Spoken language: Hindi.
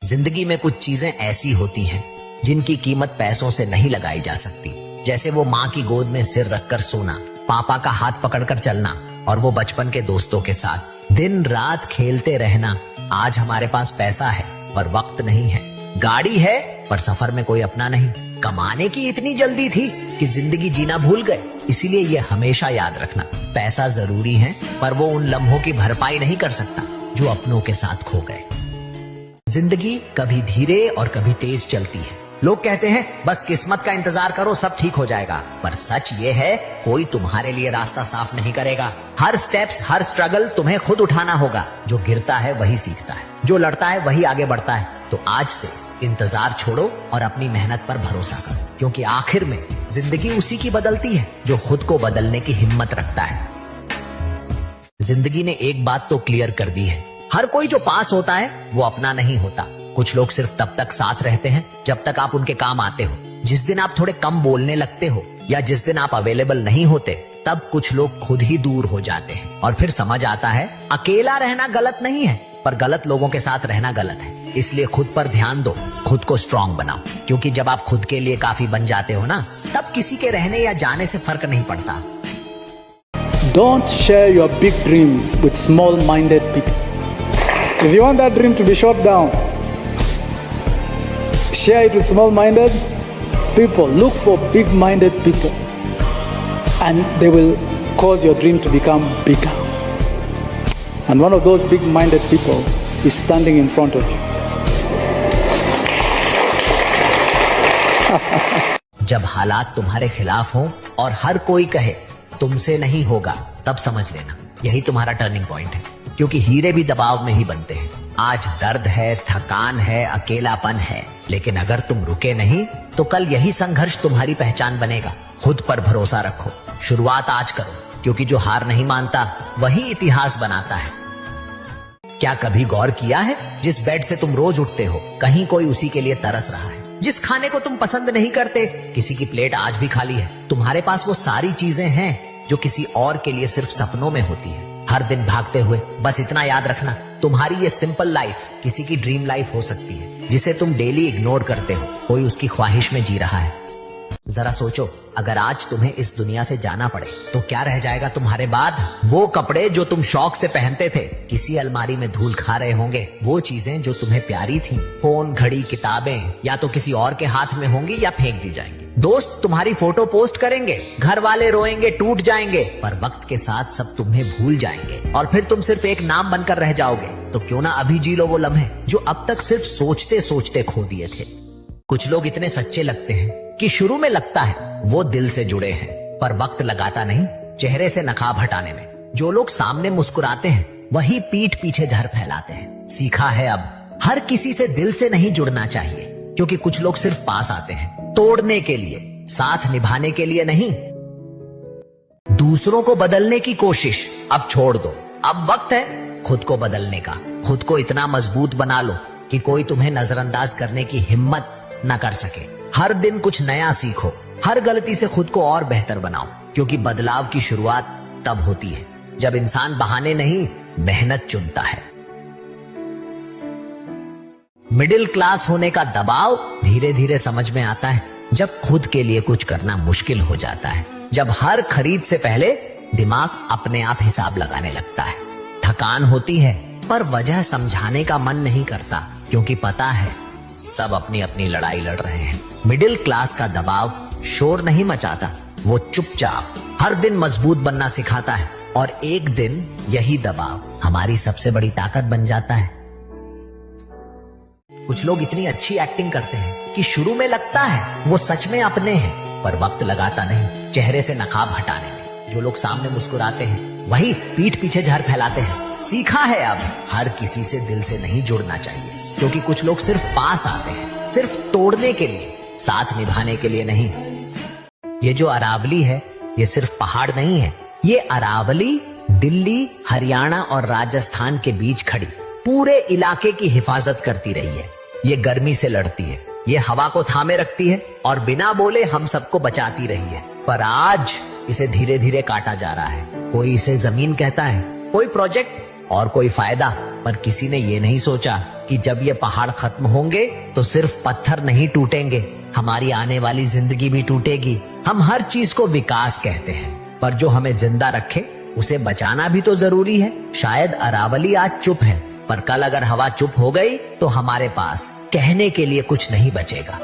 जिंदगी में कुछ चीजें ऐसी होती हैं जिनकी कीमत पैसों से नहीं लगाई जा सकती। जैसे वो माँ की गोद में सिर रखकर सोना, पापा का हाथ पकड़कर चलना और वो बचपन के दोस्तों के साथ दिन रात खेलते रहना। आज हमारे पास पैसा है पर वक्त नहीं है, गाड़ी है पर सफर में कोई अपना नहीं। कमाने की इतनी जल्दी थी कि जिंदगी जीना भूल गए। इसीलिए ये हमेशा याद रखना, पैसा जरूरी है पर वो उन लम्हों की भरपाई नहीं कर सकता जो अपनों के साथ खो गए। जिंदगी कभी धीरे और कभी तेज चलती है। लोग कहते हैं बस किस्मत का इंतजार करो सब ठीक हो जाएगा, पर सच ये है कोई तुम्हारे लिए रास्ता साफ नहीं करेगा। हर स्टेप्स, हर स्ट्रगल तुम्हें खुद उठाना होगा। जो गिरता है वही सीखता है, जो लड़ता है वही आगे बढ़ता है। तो आज से इंतजार छोड़ो और अपनी मेहनत पर भरोसा करो, क्योंकि आखिर में जिंदगी उसी की बदलती है जो खुद को बदलने की हिम्मत रखता है। जिंदगी ने एक बात तो क्लियर कर दी है, हर कोई जो पास होता है वो अपना नहीं होता। कुछ लोग सिर्फ तब तक साथ रहते हैं जब तक आप उनके काम आते हो। जिस दिन आप थोड़े कम बोलने लगते हो या जिस दिन आप अवेलेबल नहीं होते, तब कुछ लोग खुद ही दूर हो जाते हैं। और फिर समझ आता है अकेला रहना गलत नहीं है, पर गलत लोगों के साथ रहना गलत है। इसलिए खुद पर ध्यान दो, खुद को स्ट्रांग बनाओ, क्योंकि जब आप खुद के लिए काफी बन जाते हो ना, तब किसी के रहने या जाने से फर्क नहीं पड़ता। Don't share your big dreams with small-minded people. If you want that dream to be shot down, share it with small-minded people. Look for big-minded people, and they will cause your dream to become bigger. And one of those big-minded people is standing in front of you. जब हालात तुम्हारे खिलाफ हों और हर कोई कहे तुमसे नहीं होगा, तब समझ लेना यही तुम्हारा टर्निंग पॉइंट है, क्योंकि हीरे भी दबाव में ही बनते हैं। आज दर्द है, थकान है, अकेलापन है, लेकिन अगर तुम रुके नहीं तो कल यही संघर्ष तुम्हारी पहचान बनेगा। खुद पर भरोसा रखो, शुरुआत आज करो, क्योंकि जो हार नहीं मानता वही इतिहास बनाता है। क्या कभी गौर किया है जिस बेड से तुम रोज उठते हो, कहीं कोई उसी के लिए तरस रहा है। जिस खाने को तुम पसंद नहीं करते, किसी की प्लेट आज भी खाली है। तुम्हारे पास वो सारी चीजें हैं जो किसी और के लिए सिर्फ सपनों में होती है। हर दिन भागते हुए बस इतना याद रखना, तुम्हारी ये सिंपल लाइफ किसी की ड्रीम लाइफ हो सकती है, जिसे तुम डेली इग्नोर करते हो। कोई उसकी ख्वाहिश में जी रहा है। जरा सोचो, अगर आज तुम्हें इस दुनिया से जाना पड़े तो क्या रह जाएगा तुम्हारे बाद? वो कपड़े जो तुम शौक से पहनते थे किसी अलमारी में धूल खा रहे होंगे। वो चीजें जो तुम्हें प्यारी थी, फोन, घड़ी, किताबें, या तो किसी और के हाथ में होंगी या फेंक दी जाएंगी। दोस्त तुम्हारी फोटो पोस्ट करेंगे, घर वाले रोएंगे, टूट जाएंगे, पर वक्त के साथ सब तुम्हें भूल जाएंगे और फिर तुम सिर्फ एक नाम बनकर रह जाओगे। तो क्यों ना अभी जी लो वो लम्हे जो अब तक सिर्फ सोचते सोचते खो दिए थे। कुछ लोग इतने सच्चे लगते हैं कि शुरू में लगता है वो दिल से जुड़े हैं, पर वक्त लगाता नहीं चेहरे से नकाब हटाने में। जो लोग सामने मुस्कुराते हैं वही पीठ पीछे जहर फैलाते हैं। सीखा है अब हर किसी से दिल से नहीं जुड़ना चाहिए, क्योंकि कुछ लोग सिर्फ पास आते हैं तोड़ने के लिए, साथ निभाने के लिए नहीं। दूसरों को बदलने की कोशिश अब छोड़ दो। अब वक्त है खुद को बदलने का। खुद को इतना मजबूत बना लो कि कोई तुम्हें नजरअंदाज करने की हिम्मत न कर सके। हर दिन कुछ नया सीखो, हर गलती से खुद को और बेहतर बनाओ, क्योंकि बदलाव की शुरुआत तब होती है जब इंसान बहाने नहीं मेहनत चुनता है। मिडिल क्लास होने का दबाव धीरे धीरे समझ में आता है जब खुद के लिए कुछ करना मुश्किल हो जाता है, जब हर खरीद से पहले दिमाग अपने आप हिसाब लगाने लगता है। थकान होती है पर वजह समझाने का मन नहीं करता, क्योंकि पता है सब अपनी अपनी लड़ाई लड़ रहे हैं। मिडिल क्लास का दबाव शोर नहीं मचाता, वो चुपचाप हर दिन मजबूत बनना सिखाता है, और एक दिन यही दबाव हमारी सबसे बड़ी ताकत बन जाता है। कुछ लोग इतनी अच्छी एक्टिंग करते हैं कि शुरू में लगता है वो सच में अपने हैं, पर वक्त लगाता नहीं चेहरे से नकाब हटाने में। जो लोग सामने मुस्कुराते हैं वही पीठ पीछे जहर फैलाते हैं। सीखा है अब हर किसी से दिल से नहीं जुड़ना चाहिए, क्योंकि कुछ लोग सिर्फ पास आते हैं सिर्फ तोड़ने के लिए, साथ निभाने के लिए नहीं। ये जो अरावली है ये सिर्फ पहाड़ नहीं है, ये अरावली दिल्ली, हरियाणा और राजस्थान के बीच खड़ी पूरे इलाके की हिफाजत करती रही है। ये गर्मी से लड़ती है, ये हवा को थामे रखती है और बिना बोले हम सबको बचाती रही है। पर आज इसे धीरे धीरे काटा जा रहा है। कोई इसे जमीन कहता है, कोई प्रोजेक्ट और कोई फायदा, पर किसी ने ये नहीं सोचा कि जब ये पहाड़ खत्म होंगे तो सिर्फ पत्थर नहीं टूटेंगे, हमारी आने वाली जिंदगी भी टूटेगी। हम हर चीज को विकास कहते हैं, पर जो हमें जिंदा रखे उसे बचाना भी तो जरूरी है। शायद अरावली आज चुप है, पर कल अगर हवा चुप हो गई तो हमारे पास कहने के लिए कुछ नहीं बचेगा।